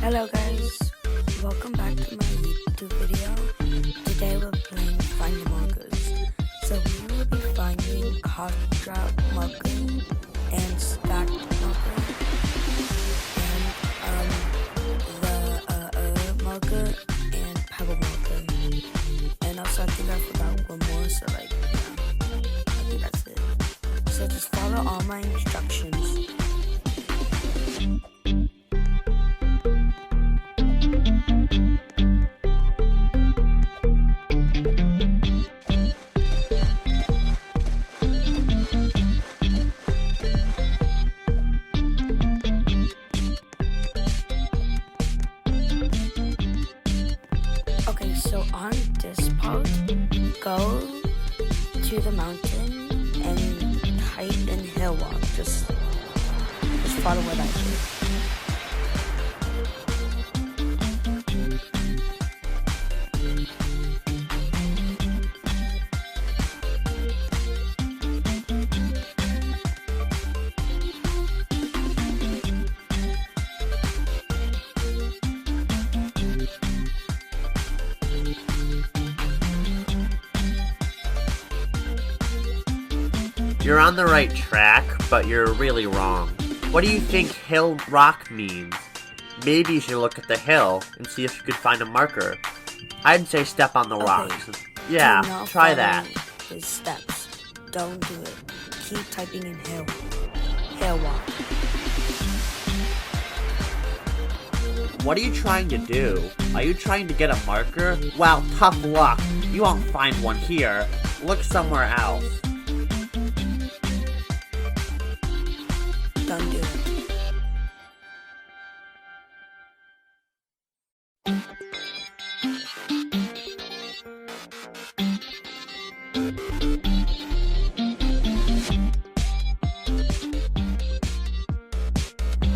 Hello guys, welcome back to my YouTube video. Today we're playing Find Markers. So we will be finding hot drop marker and stacked marker and the marker and pebble marker. And also I think I forgot one more, so I think that's it. So just follow all my instructions. Okay, so on this part, go to the mountain and type in hill walk. Just follow what I do. You're on the right track, but you're really wrong. What do you think hill rock means? Maybe you should look at the hill and see if you could find a marker. I'd say step on the rocks. Yeah, try that. His steps. Don't do it. Keep typing in hill. Hill walk. What are you trying to do? Are you trying to get a marker? Well, tough luck. You won't find one here. Look somewhere else. Don't do it.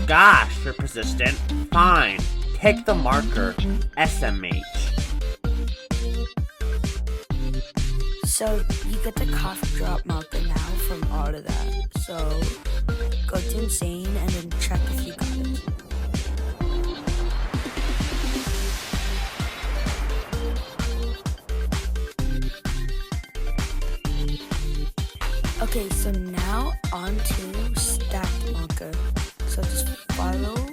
Gosh, you're persistent. Fine. Take the marker. SMH. So you get the cough drop marker now from all of that. So go to insane and then check if you got it. Okay, so now on to stacked marker. So just follow me.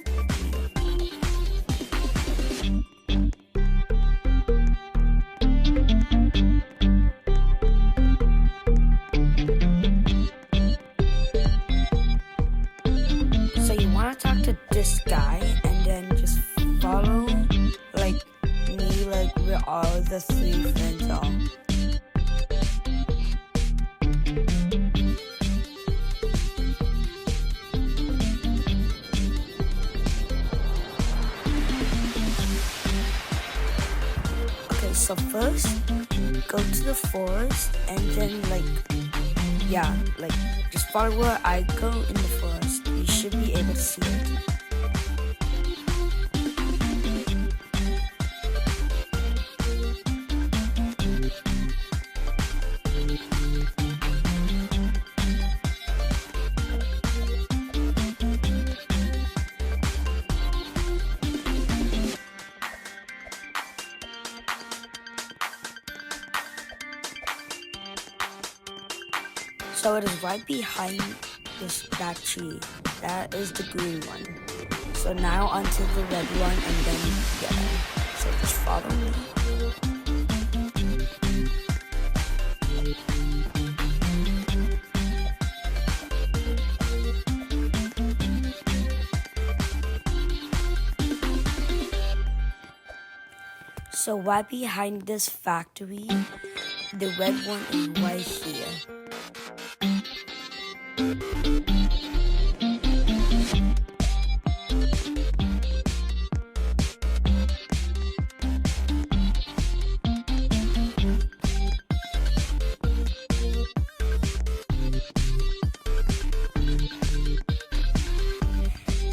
So you want to talk to this guy and then just follow like me, like where all the three friends are. Okay, so first go to the forest and then just follow where I go in the forest. You should be able to see it. So it is right behind that tree. That is the green one. So now onto the red one and then yellow. So just follow me. So right behind this factory, the red one is right here.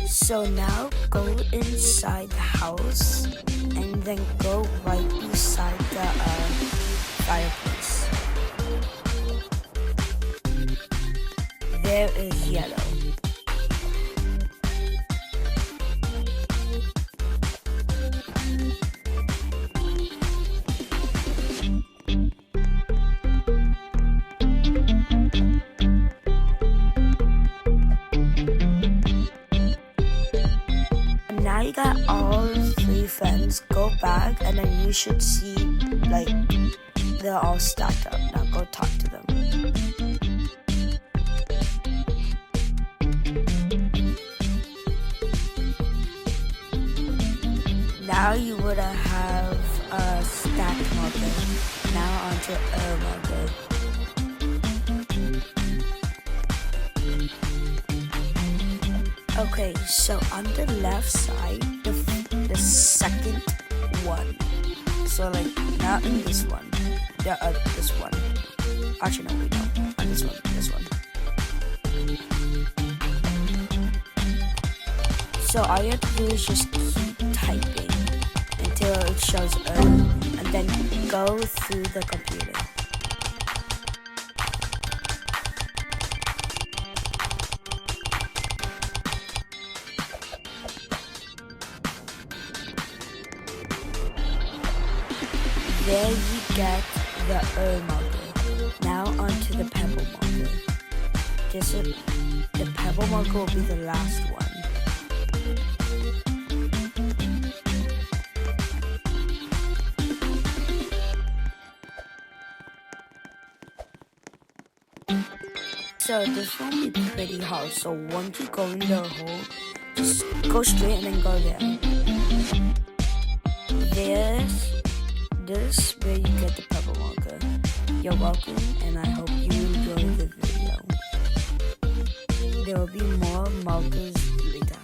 So now go inside the house and then go right beside the fireplace. There is yellow. Now you got all 3 friends. Go back and then you should see like they're all stacked up. Now go talk to them. Now you would have a stacked marker. Now onto a marker. Okay, so on the left side, the second one. So like not in this one, this one. Actually no, wait, no, on this one. So all you have to do is just keep typing until it shows and then go through the computer. There you get the marker. Now onto the pebble marker. The pebble marker will be the last one. So this will be pretty hard. So once you go in the hole, just go straight and then go there. This where you get the pebble marker. You're welcome, and I hope you enjoy the video. There will be more markers later.